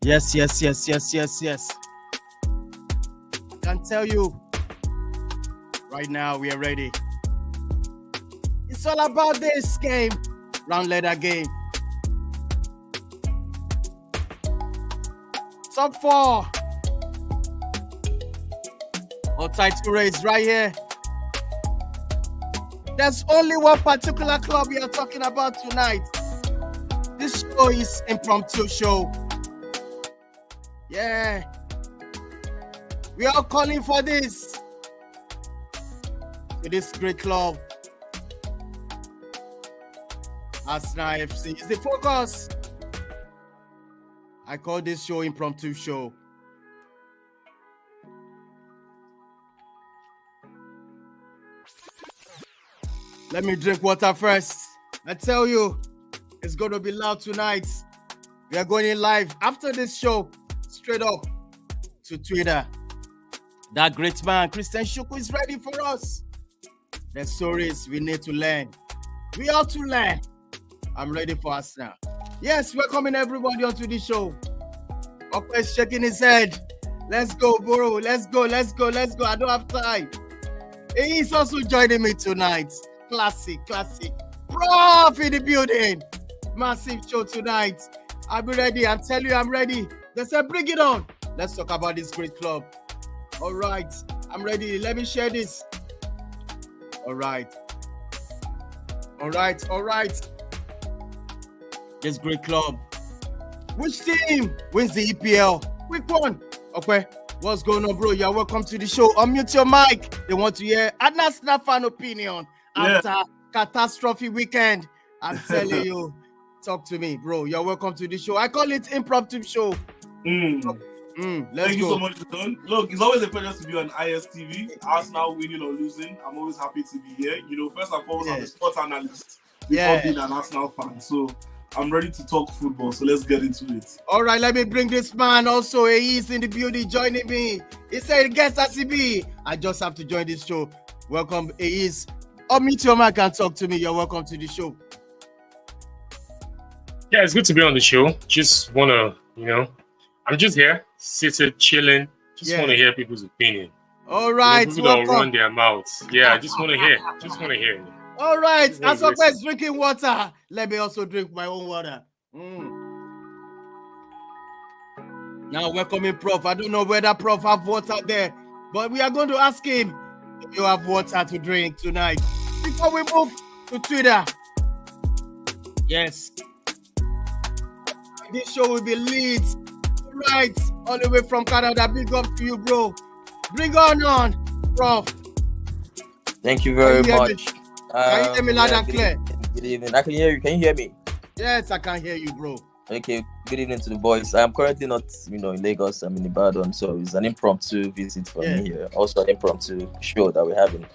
Yes. Can tell you right now we are ready. It's all about this game, round letter game. Top 4 or title race right here. There's only one particular club we are talking about tonight. This show is impromptu show. Yeah. We are calling for this. To this great club. ARSENAL.FC is the focus. I call this show impromptu show. Let me drink water first. I tell you, it's going to be loud tonight. We are going in live after this show, straight up to Twitter. That great man, Christian Shuku, is ready for us. The stories we need to learn. We ought to learn. I'm ready for us now. Yes, welcoming everybody onto the show. Okwe's shaking his head. Let's go, bro. Let's go. I don't have time. He's also joining me tonight. Classic. Prof in the building. Massive show tonight. I'll be ready. I'm telling you, I'm ready. They said, bring it on. Let's talk about this great club. All right. I'm ready. Let me share this. All right. This great club. Which team wins the EPL? Quick one. Okay. What's going on, bro? You're welcome to the show. Unmute your mic. They want to hear an Arsenal fan opinion after catastrophe weekend. I'm telling you. Talk to me, bro. You're welcome to the show. I call it impromptu show. Let's Thank you so much, Don. Look, it's always a pleasure to be on ISTV. Arsenal winning or losing, I'm always happy to be here. You know, first and foremost, I'm a sports analyst before being an Arsenal fan. So I'm ready to talk football. So let's get into it. All right, let me bring this man also. He's in the building joining me. He said, guest RCB. I just have to join this show. Welcome. He is. Unmute your mic and talk to me. You're welcome to the show. Yeah, it's good to be on the show. Just want to, I'm just here, sitting, chilling. Just want to hear people's opinion. All right, people don't run their mouths. Yeah, I just want to hear. All right, as Okwe is drinking water, let me also drink my own water. Now welcoming Prof. I don't know whether Prof have water there, but we are going to ask him if you have water to drink tonight. Before we move to Twitter. Yes. This show will be lit. Right, all the way from Canada. Big up to you, bro. Bring on, Prof. Thank you very much. Can you hear me loud and clear? Good evening. I can hear you. Can you hear me? Yes, I can hear you, bro. Okay. Good evening to the boys. I'm currently not, in Lagos. I'm in Ibadan, so it's an impromptu visit for me here. Also, an impromptu show that we're having.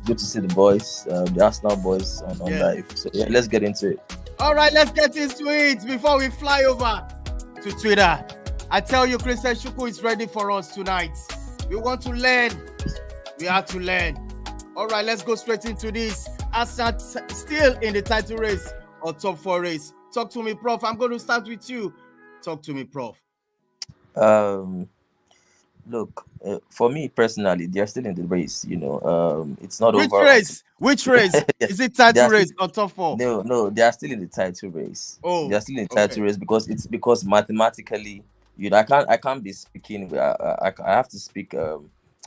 Good to see the boys, the Arsenal boys on live. So let's get into it. All right, let's get into it before we fly over to Twitter. I tell you, Christian Shuku is ready for us tonight. We want to learn. We have to learn. All right, let's go straight into this. Arsenal still in the title race or top 4 race. Talk to me, Prof. I'm going to start with you. Talk to me, Prof. Look, for me personally, they're still in the race. It's not over. Which race? Is it title race or top 4? No, they are still in the title race. Oh, they are still in the title race because mathematically, I can't be speaking. I have to speak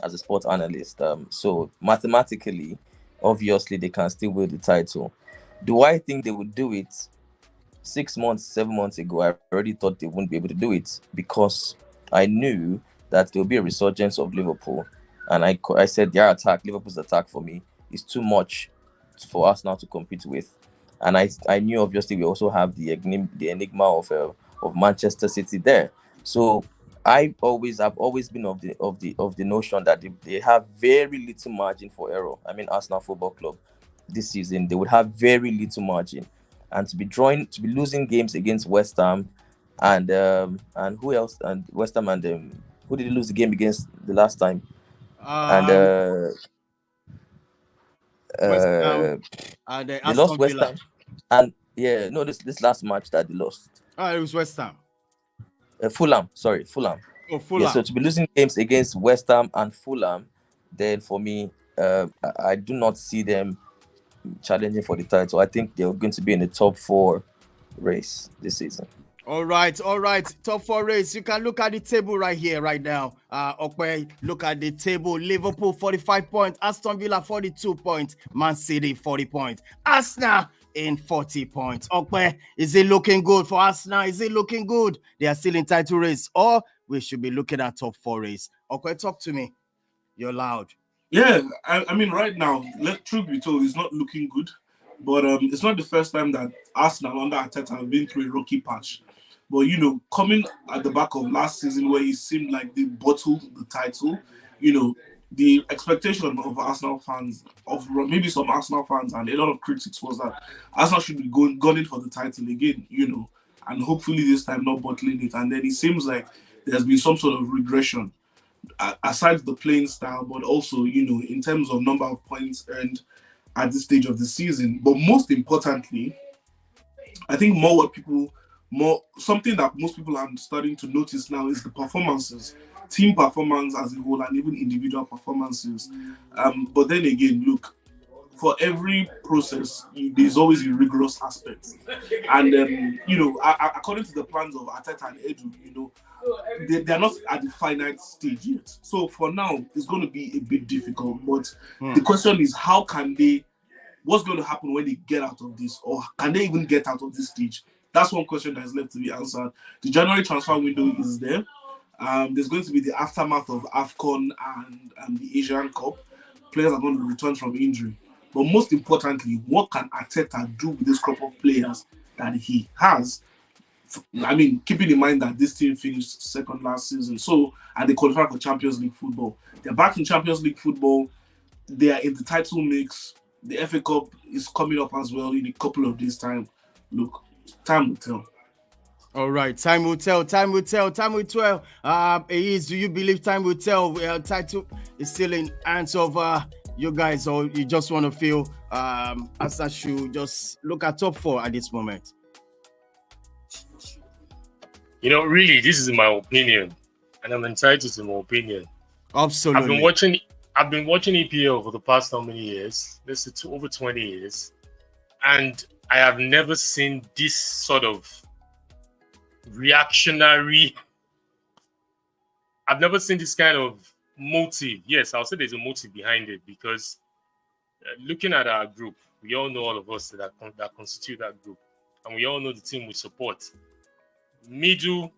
as a sports analyst. So mathematically, obviously, they can still win the title. Do I think they would do it? 6 months, 7 months ago, I already thought they wouldn't be able to do it because I knew that there will be a resurgence of Liverpool. And I said Liverpool's attack for me is too much for us now to compete with. And I knew obviously we also have the enigma of Manchester City there. So I've always been of the notion that they have very little margin for error. I mean, Arsenal Football Club this season, they would have very little margin. And to be losing games against West Ham and who else? And West Ham and who did they lose the game against the last time? They lost West Ham. And this last match that they lost. It was West Ham. Fulham. Sorry, Fulham. Oh, Fulham. Yeah, so to be losing games against West Ham and Fulham, then for me, I do not see them challenging for the title. I think they're going to be in the top 4 race this season. All right. Top 4 race. You can look at the table right here, right now. Okay, look at the table. Liverpool 45 points, Aston Villa 42 points, Man City 40 points, Arsenal in 40 points. Okay, is it looking good for Arsenal? Is it looking good? They are still in title race, or we should be looking at top 4 race. Okay, talk to me. You're loud. Yeah, I mean, right now, truth be told, it's not looking good. But it's not the first time that Arsenal under Arteta have been through a rocky patch. But, you know, coming at the back of last season where it seemed like they bottled the title, you know, the expectation of Arsenal fans, of maybe some Arsenal fans and a lot of critics, was that Arsenal should be gunning for the title again, you know, and hopefully this time not bottling it. And then it seems like there's been some sort of regression, aside the playing style, but also, you know, in terms of number of points earned at this stage of the season. But most importantly, I think something that most people are starting to notice now is the performances, team performance as a whole, and even individual performances. But then again, look, for every process, there's always a rigorous aspect. And, you know, according to the plans of Arteta and Edu, you know, they're not at the finite stage yet. So for now, it's going to be a bit difficult. But the question is, what's going to happen when they get out of this? Or can they even get out of this stage? That's one question that is left to be answered. The January transfer window is there. There's going to be the aftermath of AFCON and the Asian Cup. Players are going to return from injury. But most importantly, what can Arteta do with this crop of players that he has? I mean, keeping in mind that this team finished second last season, and they qualified for Champions League football. They're back in Champions League football. They are in the title mix. The FA Cup is coming up as well in a couple of days' time. Look, time will tell. All right, time will tell. Time will tell. Do you believe time will tell? Title is still in hands of you guys, or you just want to feel as I should just look at top 4 at this moment? You know, really, this is my opinion, and I'm entitled to my opinion. Absolutely. I've been watching EPL for the past how many years? This is over 20 years, and I have never seen this sort of reactionary. I've never seen this kind of motive. Yes, I'll say there's a motive behind it, because looking at our group, we all know, all of us that constitute that group, and we all know the team we support. Into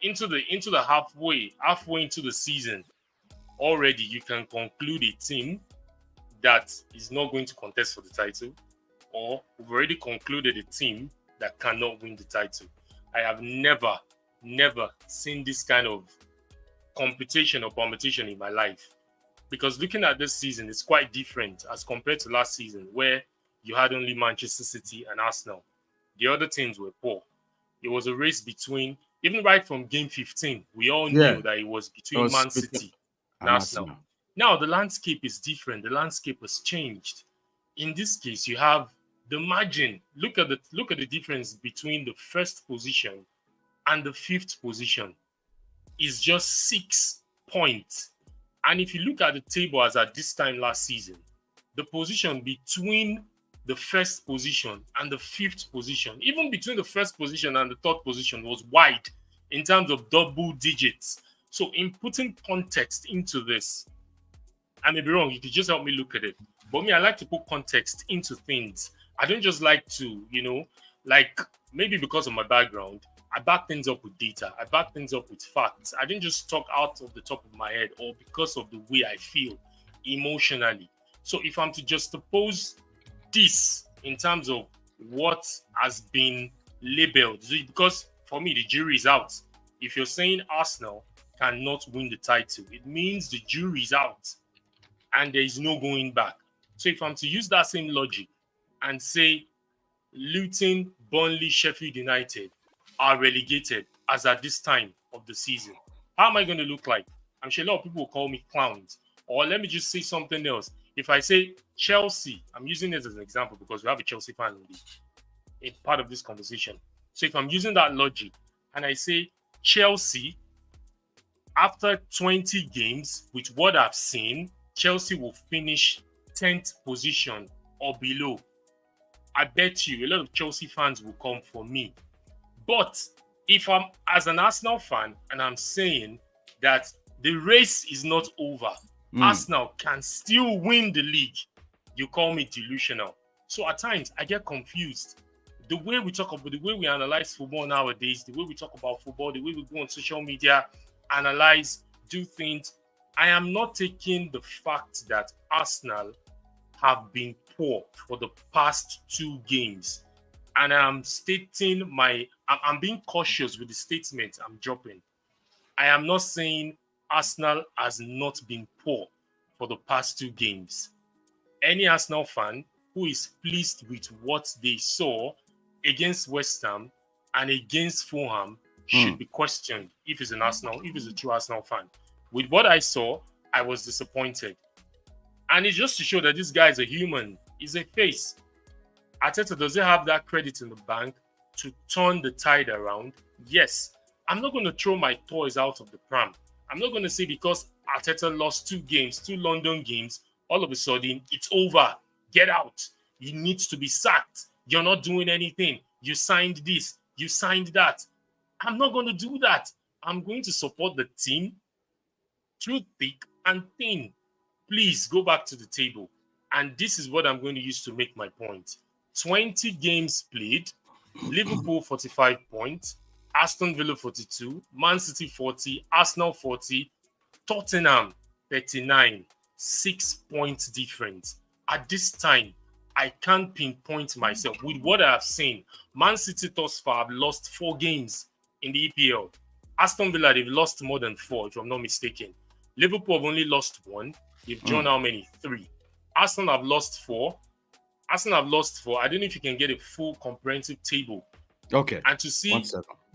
the halfway into the season, already you can conclude a team that is not going to contest for the title, or we've already concluded a team that cannot win the title. I have never seen this kind of competition or permutation in my life, because looking at this season, it's quite different as compared to last season, where you had only Manchester City and Arsenal. The other teams were poor. It was a race between, even right from game 15, we all knew that it was between Man City and Arsenal. Now the landscape is different. The landscape has changed. In this case, you have the margin. Look at the difference between the first position and the 5th position. Is just 6 points. And if you look at the table as at this time last season, the position between the first position and the 5th position, even between the first position and the 3rd position, was wide in terms of double digits. So in putting context into this, I may be wrong, you could just help me look at it. But me, I like to put context into things. I don't just like to, maybe because of my background, I back things up with data. I back things up with facts. I didn't just talk out of the top of my head or because of the way I feel emotionally. So if I'm to juxtapose this in terms of what has been labeled, because for me, the jury is out. If you're saying Arsenal cannot win the title, it means the jury is out and there is no going back. So if I'm to use that same logic and say Luton, Burnley, Sheffield United are relegated as at this time of the season, how am I going to look like? I'm sure a lot of people will call me clowns. Or let me just say something else. If I say Chelsea, I'm using this as an example because we have a Chelsea fan in part of this conversation. So if I'm using that logic and I say Chelsea, after 20 games, with what I've seen, Chelsea will finish 10th position or below. I bet you a lot of Chelsea fans will come for me. But if I'm as an Arsenal fan and I'm saying that the race is not over, Arsenal can still win the league, you call me delusional. So at times I get confused. The way we talk about, the way we analyze football nowadays, the way we talk about football, the way we go on social media, analyze, do things, I am not taking the fact that Arsenal have been poor for the past 2 games. And I'm stating I'm being cautious with the statement I'm dropping. I am not saying Arsenal has not been poor for the past 2 games. Any Arsenal fan who is pleased with what they saw against West Ham and against Fulham should be questioned if he's a true Arsenal fan. With what I saw, I was disappointed. And it's just to show that this guy is a human. He's a face. Arteta, does he have that credit in the bank to turn the tide around? Yes. I'm not going to throw my toys out of the pram. I'm not going to say because Arteta lost 2 games, 2 London games, all of a sudden, it's over. Get out. He needs to be sacked. You're not doing anything. You signed this. You signed that. I'm not going to do that. I'm going to support the team through thick and thin. Please go back to the table. And this is what I'm going to use to make my point. 20 games played, Liverpool 45 points, Aston Villa 42, Man City 40, Arsenal 40, Tottenham 39, 6 points difference. At this time, I can't pinpoint myself. With what I have seen, Man City thus far have lost 4 games in the EPL. Aston Villa, they've lost more than 4, if I'm not mistaken. Liverpool have only lost 1. They've drawn how many? 3. Arsenal have lost 4. I don't know if you can get a full comprehensive table. Okay. And to see,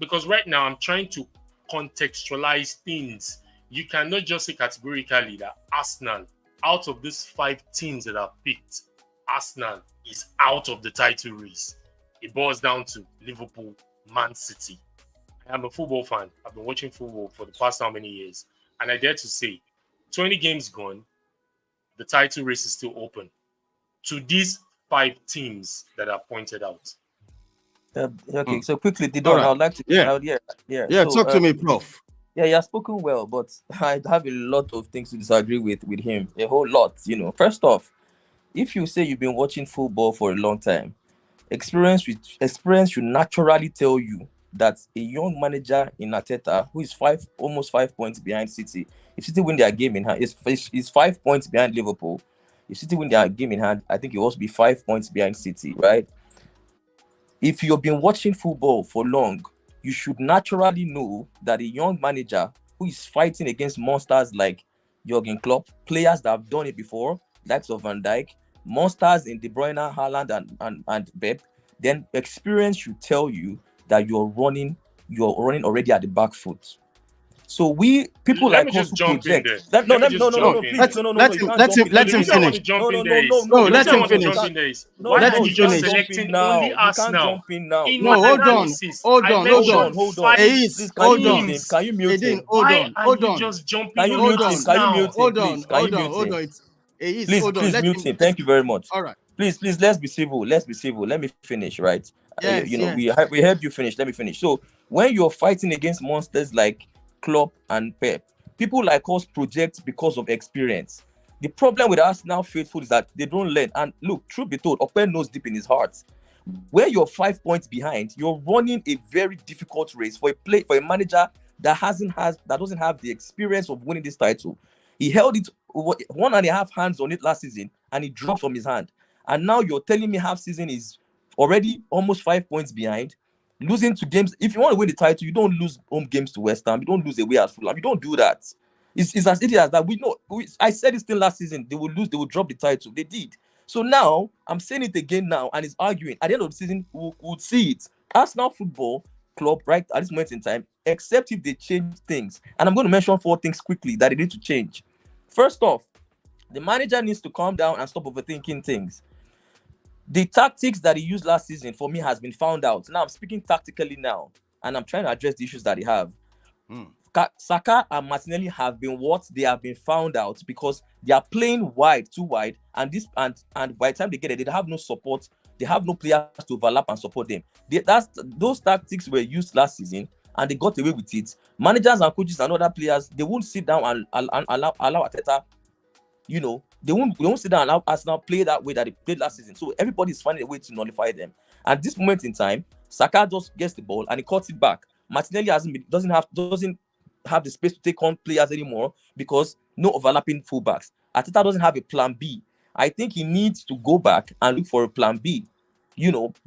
because right now I'm trying to contextualize things. You cannot just say categorically that Arsenal, out of these 5 teams that I've picked, Arsenal is out of the title race. It boils down to Liverpool, Man City. I am a football fan. I've been watching football for the past how many years? And I dare to say, 20 games gone, the title race is still open to these 5 teams that are pointed out. Okay, so quickly, Didon, I would like to... Yeah, so, talk to me, Prof. Yeah, he has spoken well, but I have a lot of things to disagree with him. A whole lot, First off, if you say you've been watching football for a long time, experience should naturally tell you that a young manager in Arteta, who is almost 5 points behind City, if City win their game in hand, is 5 points behind Liverpool. If City win their game in hand, I think it will also be 5 points behind City, right? If you've been watching football for long, you should naturally know that a young manager who is fighting against monsters like Jurgen Klopp, players that have done it before, likes of Van Dijk, monsters in De Bruyne, Haaland, and Pep, then experience should tell you that you're running already at the back foot. So people let like me us just jump in project. there. No, Let him finish. No, let him finish. Let him finish. Why are you just selecting only Arsenal? In my analysis, Hold on. Please, can you mute him? Why are you just jumping on Arsenal? Hold on. Please mute him. Thank you very much. All right. Please, let's be civil. Let me finish, right? Yes. We heard you finish. Let me finish. So when you're fighting against monsters like Klopp and Pep, people like us project because of experience. The problem with Arsenal faithful is that they don't learn. And look, truth be told, Okpe knows deep in his heart, where you're 5 points behind, you're running a very difficult race for a manager that doesn't have the experience of winning this title. He held it 1.5 hands on it last season, and it dropped from his hand. And now you're telling me half season is already almost 5 points behind, losing to games. If you want to win the title, you don't lose home games to West Ham. You don't lose away at Fulham. You don't do that. It's as easy as that. We know. I said it still last season. They will lose. They will drop the title. They did. So now I'm saying it again now, and it's arguing. At the end of the season, we'll see it. Arsenal Football Club, right at this moment in time, except if they change things. And I'm going to mention 4 things quickly that they need to change. First off, the manager needs to calm down and stop overthinking things. The tactics that he used last season for me has been found out. Now I'm speaking tactically now. and I'm trying to address the issues that they have. Saka and Martinelli have been what they have been found out because they are playing too wide, and by the time they get it, they have no support. They have no players to overlap and support them. Those tactics were used last season, and they got away with it. Managers and coaches and other players, they won't sit down and allow Arteta. They won't sit down and allow Arsenal play that way that they played last season. So everybody's finding a way to nullify them. At this moment in time, Saka just gets the ball and he cuts it back. Martinelli doesn't have the space to take on players anymore because no overlapping fullbacks. Arteta doesn't have a plan B. I think he needs to go back and look for a plan B.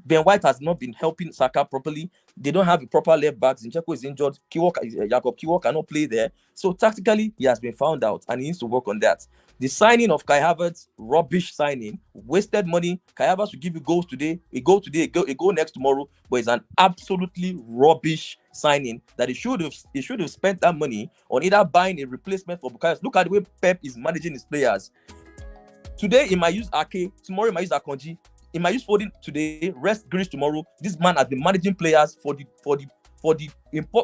Ben White has not been helping Saka properly. They don't have a proper left back. Zinchenko is injured. Jacob Kiwior cannot play there. So tactically, he has been found out and he needs to work on that. The signing of Kai Havertz, rubbish signing, wasted money. Kai Havertz will give you goals today, a goal next tomorrow, but it's an absolutely rubbish signing that he should have spent that money on either buying a replacement for Bukayo. Look at the way Pep is managing his players. Today he might use Ake, tomorrow he might use Akonji, he might use Foden today, rest Grealish tomorrow. This man has been managing players for the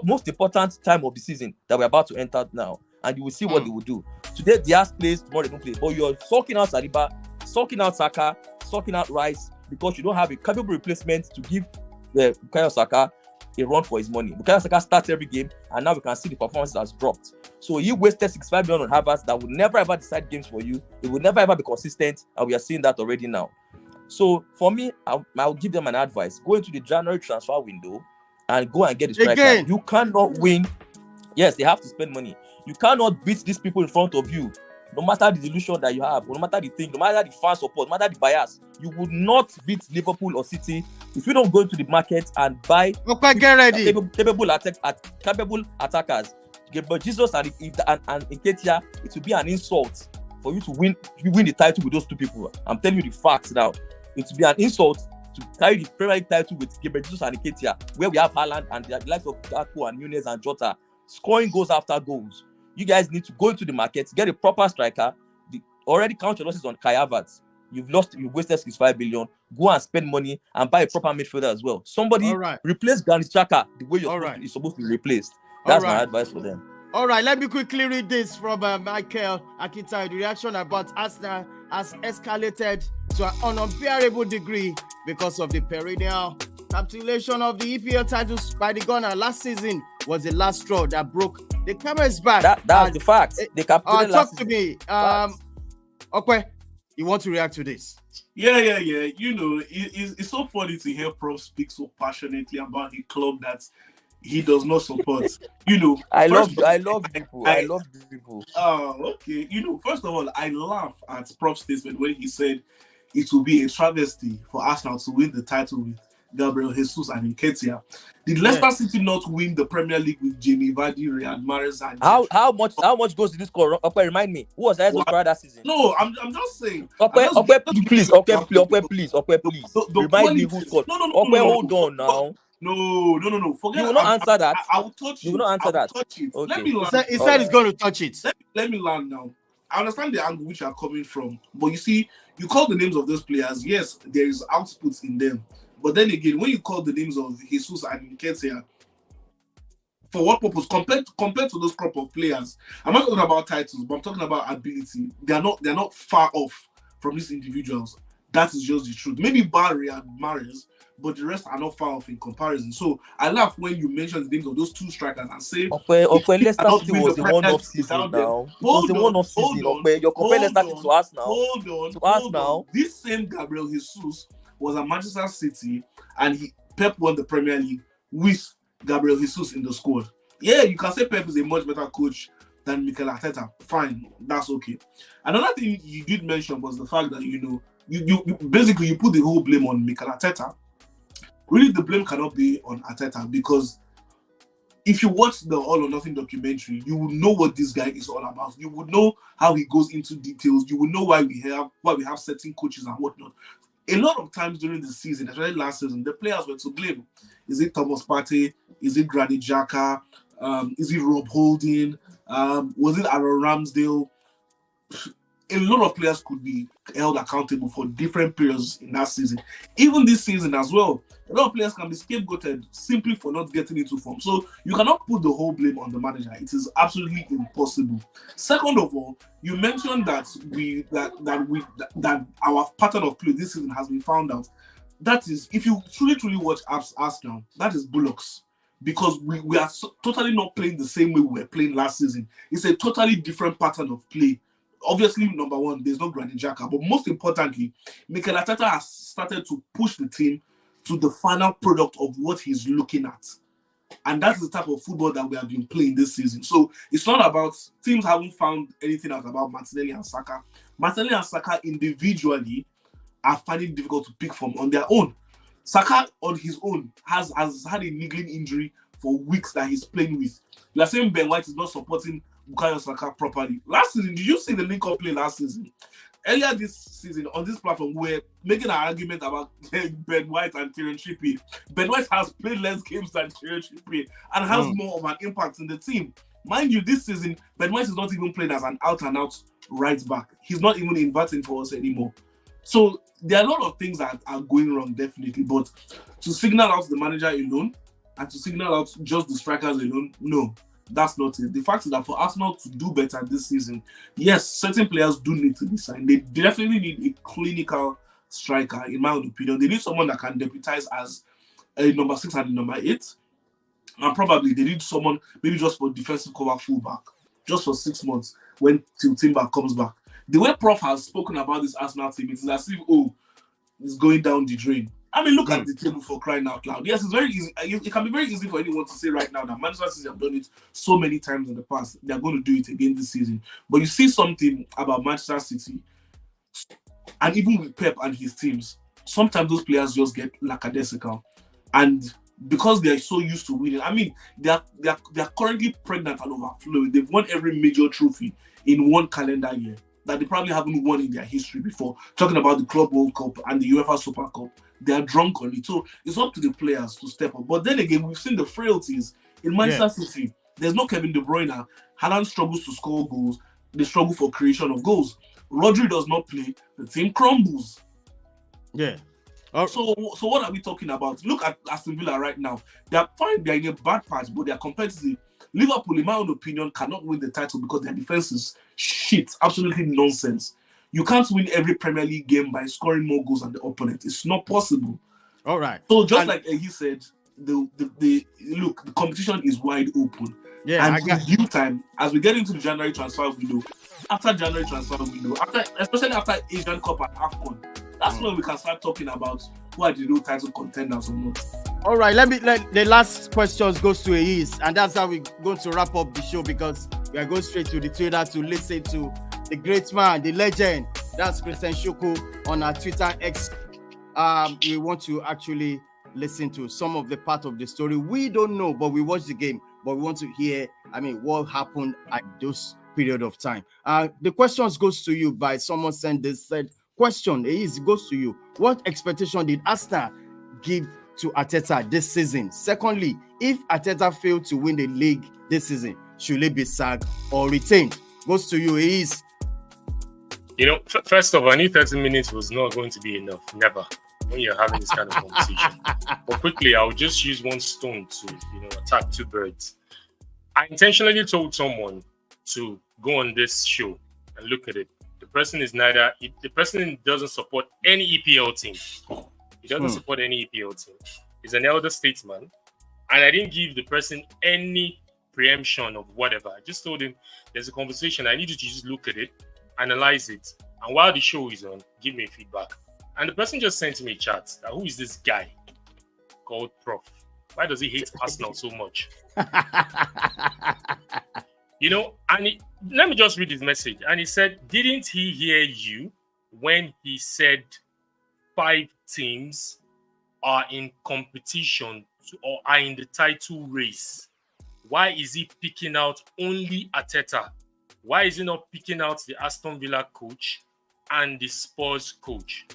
most important time of the season that we're about to enter now, and you will see what they will do. Today Diaz plays, tomorrow they don't play. But you're sucking out Saliba, sucking out Saka, sucking out Rice because you don't have a capable replacement to give Bukayo Saka a run for his money. Bukayo Saka starts every game, and now we can see the performance has dropped. So you wasted 65 million on Havertz that would never ever decide games for you. It would never ever be consistent, and we are seeing that already now. So for me, I'll give them an advice: go into the January transfer window and go and get a striker. Again. You cannot win. Yes, they have to spend money. You cannot beat these people in front of you. No matter the delusion that you have, no matter the thing, no matter the fan support, no matter the bias, you would not beat Liverpool or City if you don't go into the market and buy get ready. capable attackers. But Jesus and Nketiah, it will be an insult for you to win the title with those two people. I'm telling you the facts now. It will be an insult to carry the Premier League title with Jesus and Nketiah, where we have Haaland and the likes of Gakpo and Nunez and Jota scoring goals after goals. You guys need to go into the market, get a proper striker. Already count your losses on Kai Havertz. You've wasted 65 billion. Go and spend money and buy a proper midfielder as well. Somebody replace Granit Xhaka the way you're supposed to be replaced. That's my advice for them. All right, let me quickly read this from Michael Akintayo. The reaction about Arsenal has escalated to an unbearable degree because of the perennial capitulation of the EPL titles by the Gunner last season was the last straw that broke the camel's back. That's the fact. They capitulated talk to me. Okay, you want to react to this? Yeah. It's so funny to hear Prof speak so passionately about a club that he does not support. I love people. Oh, okay. First of all, I laugh at Prof's statement when he said it will be a travesty for Arsenal to win the title with Gabriel Jesus and Nketiah. Did Leicester City not win the Premier League with Jamie Vardy, Riyad Mahrez, and how much goes to this score? Okay, remind me. Who was the highest scorer that season? No, I'm just saying. Please. Remind me who scored. Hold on now. No. Forget. You will not answer that. I will touch it. You will not answer that. Touch it. Okay. Let me land. He said he's going to touch it. Let me land now. I understand the angle which you are coming from, but you see, you call the names of those players. Yes, there is outputs in them, but then again, when you call the names of Jesus and Nketiah, for what purpose? Compared to those crop of players, I'm not talking about titles, but I'm talking about ability. They are not far off from these individuals. That is just the truth. Maybe Barry and Mahrez, but the rest are not far off in comparison. So I laugh when you mention the names of those two strikers and say, Leicester City was the one-off season now. It was the one-off season. You're comparing Leicester City to us now. Hold on. This same Gabriel Jesus was at Manchester City and Pep won the Premier League with Gabriel Jesus in the squad. Yeah, you can say Pep is a much better coach than Mikel Arteta. Fine, that's okay. Another thing you did mention was the fact that you basically you put the whole blame on Mikel Arteta. Really, the blame cannot be on Arteta because if you watch the All or Nothing documentary, you will know what this guy is all about. You would know how he goes into details. You will know why we have certain coaches and whatnot. A lot of times during the season, especially last season, the players were to blame. Is it Thomas Partey? Is it Granit Xhaka? Is it Rob Holding? Was it Aaron Ramsdale? a lot of players could be held accountable for different periods in that season. Even this season as well, a lot of players can be scapegoated simply for not getting into form. So you cannot put the whole blame on the manager. It is absolutely impossible. Second of all, you mentioned that our pattern of play this season has been found out. That is, if you truly watch Arsenal, that is bullocks. Because we are totally not playing the same way we were playing last season. It's a totally different pattern of play. Obviously, number one, there's no Granit Xhaka, but most importantly, Mikel Arteta has started to push the team to the final product of what he's looking at. And that's the type of football that we have been playing this season. So it's not about, teams haven't found anything out about Martinelli and Saka. Martinelli and Saka individually are finding it difficult to pick from on their own. Saka on his own has had a niggling injury for weeks that he's playing with. You are saying Ben White is not supporting Bukayo Saka properly. Last season, did you see the link-up play last season? Earlier this season, on this platform, we're making an argument about Ben White and Kieran Trippier. Ben White has played less games than Kieran Trippier and has more of an impact in the team. Mind you, this season, Ben White is not even playing as an out-and-out right back. He's not even inverting for us anymore. So there are a lot of things that are going wrong, definitely. But to signal out the manager alone and to signal out just the strikers alone, no. That's not it. The fact is that for Arsenal to do better this season, yes, certain players do need to be signed. They definitely need a clinical striker, in my own opinion. They need someone that can deputize as a number 6 and a number 8. And probably they need someone maybe just for defensive cover fullback, just for 6 months till Timber comes back. The way Prof has spoken about this Arsenal team, it's as if, it's going down the drain. I mean, look at the table, for crying out loud. Yes, it's very easy. It can be very easy for anyone to say right now that Manchester City have done it so many times in the past. They're going to do it again this season. But you see something about Manchester City, and even with Pep and his teams, sometimes those players just get lackadaisical. And because they're so used to winning, I mean, they're currently pregnant and overflowing. They've won every major trophy in one calendar year that they probably haven't won in their history before. Talking about the Club World Cup and the UEFA Super Cup. They are drunk on it. So it's up to the players to step up. But then again, we've seen the frailties in Manchester City. There's no Kevin De Bruyne. Haaland struggles to score goals. They struggle for creation of goals. Rodri does not play. The team crumbles. Yeah. So what are we talking about? Look at Aston Villa right now. They are fine. They are in a bad patch, but they are competitive. Liverpool, in my own opinion, cannot win the title because their defense is shit. Absolutely nonsense. You can't win every Premier League game by scoring more goals than the opponent. It's not possible. All right. So like he said, the competition is wide open. Yeah. And in due time, as we get into the January transfer window, especially after Asian Cup and AFCON, that's when we can start talking about who are the real title contenders or not. All right, let the last questions goes to Ace, and that's how we're going to wrap up the show because we are going straight to the Twitter to listen to the great man, the legend. That's Christian Shoko on our Twitter X. We want to actually listen to some of the part of the story. We don't know, but we watched the game, but we want to hear, what happened at those period of time. The questions goes to you by someone said question, Ace, goes to you. What expectation did Arsenal give to Arteta this season? Secondly, if Arteta failed to win the league this season, should he be sacked or retained? Goes to you, Ace. First of all, I knew 30 minutes was not going to be enough. Never. When you're having this kind of conversation. But quickly, I'll just use one stone to, attack two birds. I intentionally told someone to go on this show and look at it. The person doesn't support any EPL team. He doesn't support any EPL team. He's an elder statesman. And I didn't give the person any preemption of whatever. I just told him there's a conversation. I need you to just look at it, analyze it, and while the show is on, give me feedback. And the person just sent me a chat that who is this guy called Prof? Why does he hate Arsenal so much? Let me just read his message. And he said, didn't he hear you when he said 5 teams are in competition or are in the title race? Why is he picking out only Arteta? Why is he not picking out the Aston Villa coach and the Spurs coach?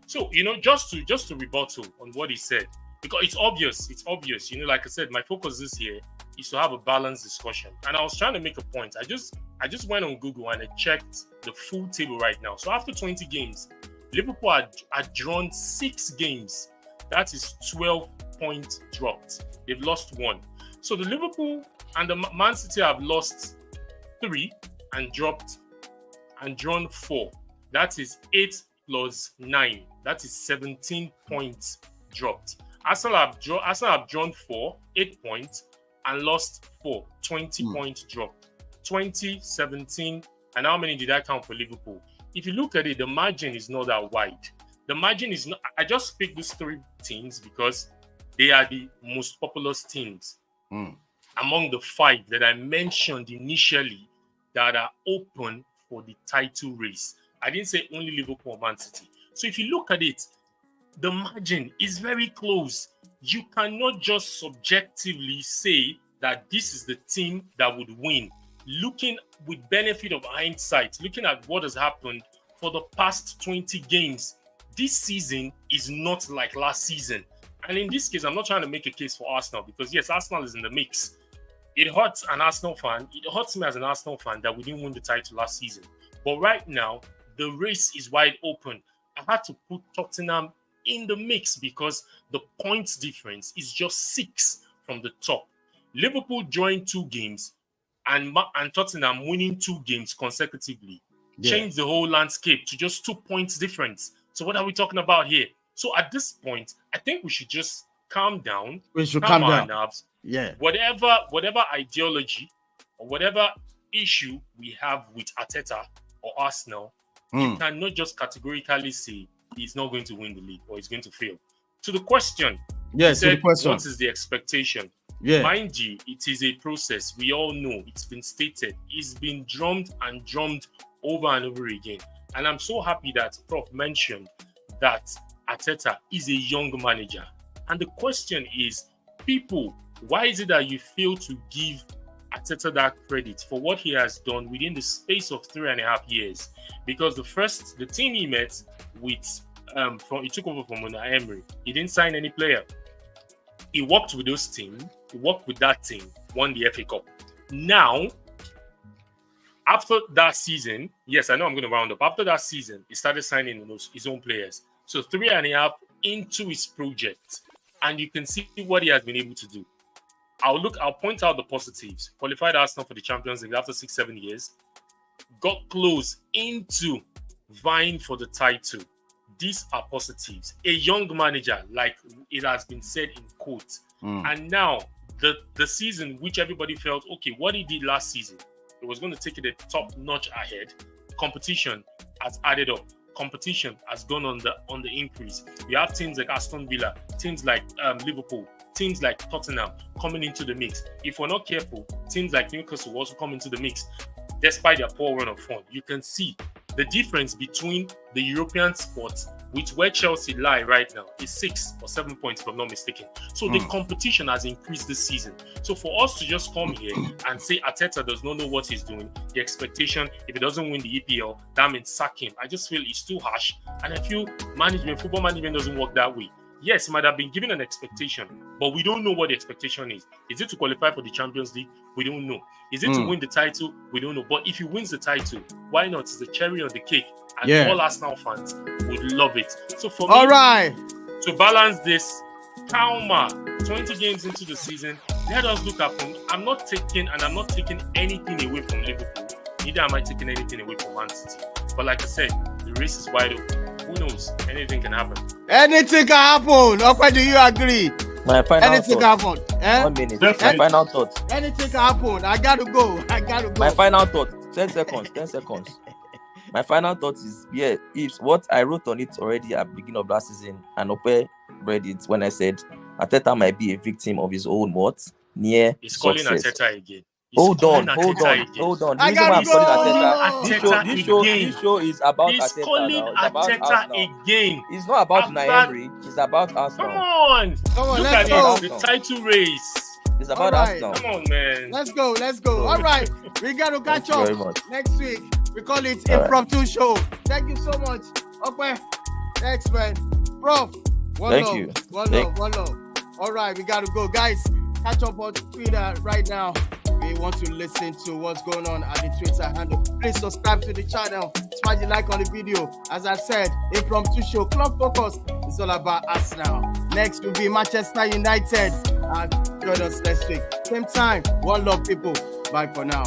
So, just to rebuttal on what he said, because it's obvious. Like I said, my focus this year is to have a balanced discussion. And I was trying to make a point. I just went on Google and I checked the full table right now. So after 20 games, Liverpool had drawn 6 games. That is 12 points dropped. They've lost 1. So the Liverpool and the Man City have lost 3 and drawn 4. That is 8 plus 9. That is 17 points dropped. Arsenal have drawn 4, 8 points, and lost 4, 20 points dropped. 20, 17, and how many did I count for Liverpool? If you look at it, the margin is not that wide. The margin is not. I just picked these 3 teams because they are the most populous teams among the 5 that I mentioned initially that are open for the title race. I didn't say only Liverpool or Man City. So if you look at it, the margin is very close. You cannot just subjectively say that this is the team that would win. Looking with benefit of hindsight, looking at what has happened for the past 20 games, this season is not like last season. And in this case, I'm not trying to make a case for Arsenal because yes, Arsenal is in the mix. It hurts an Arsenal fan. It hurts me as an Arsenal fan that we didn't win the title last season. But right now, the race is wide open. I had to put Tottenham in the mix because the points difference is just 6 from the top. Liverpool joined 2 games and Tottenham winning 2 games consecutively changed the whole landscape to just 2 points difference. So what are we talking about here? So at this point, I think we should just calm down. We should calm down. Nerves. Yeah. Whatever ideology or whatever issue we have with Arteta or Arsenal, you cannot just categorically say he's not going to win the league or he's going to fail. To the question, yes, to the question, what is the expectation? Yeah. Mind you, it is a process. We all know it's been stated. It's been drummed and drummed over and over again. And I'm so happy that Prof mentioned that Arteta is a young manager. And the question is, people, why is it that you fail to give Arteta that credit for what he has done within the space of 3.5 years? Because the team he met with, he took over from Unai Emery. He didn't sign any player. He worked with those teams. He worked with that team, won the FA Cup. Now, after that season, yes, I know I'm going to round up. After that season, he started signing his own players. So 3.5 into his project, and you can see what he has been able to do. I'll point out the positives. Qualified Arsenal for the Champions League after 6-7 years. Got close into vying for the title. These are positives. A young manager, like it has been said in quotes. And now, the season which everybody felt, okay, what he did last season, it was going to take it a top notch ahead. Competition has added up. Competition has gone on the increase. We have teams like Aston Villa, teams like Liverpool, teams like Tottenham coming into the mix. If we're not careful, teams like Newcastle also come into the mix. Despite their poor run of form, you can see the difference between the European spots, which where Chelsea lie right now, is 6 or 7 points, if I'm not mistaken. So the competition has increased this season. So for us to just come here and say Arteta does not know what he's doing, the expectation, if he doesn't win the EPL, that means sack him. I just feel it's too harsh. And I feel football management doesn't work that way. Yes, he might have been given an expectation, but we don't know what the expectation is. Is it to qualify for the Champions League? We don't know. Is it to win the title? We don't know. But if he wins the title, why not? It's the cherry on the cake. And all Arsenal fans would love it. So for me, to balance this, calmer, 20 games into the season, let us look at them. I'm not taking anything away from Liverpool. Neither am I taking anything away from Man City. But like I said, the race is wide open. Who knows? Anything can happen. Anything can happen. Okay, do you agree? My final Anything thought. can happen. 1 minute. My final thought. Anything can happen. I gotta go. My final thought. 10 seconds. 10 seconds. My final thought is, if what I wrote on it already at the beginning of last season, and Ope read it when I said Arteta might be a victim of his own near He's success. Calling Arteta again. Hold on. I gotta go. This show is about He's Arteta. calling Now. It's about Arteta Arsenal. again. It's not about Unai Emery. It's about Arsenal. Come on. Look let's at go. it. The title race. It's about Alright. Arsenal. Come on, man. Let's go. All right. We got to catch Thank you up very much. next week. We call it All impromptu show. Thank you so much. Okay. Thanks, man. Bro. One Thank love. you. One love. All right. We got to go. Guys, catch up on Twitter right now. We want to listen to what's going on at the Twitter handle. Please subscribe to the channel. Smash the like on the video. As I said, impromptu show, Club Focus is all about Arsenal. Next will be Manchester United. Join us next week. Same time. One love, people. Bye for now.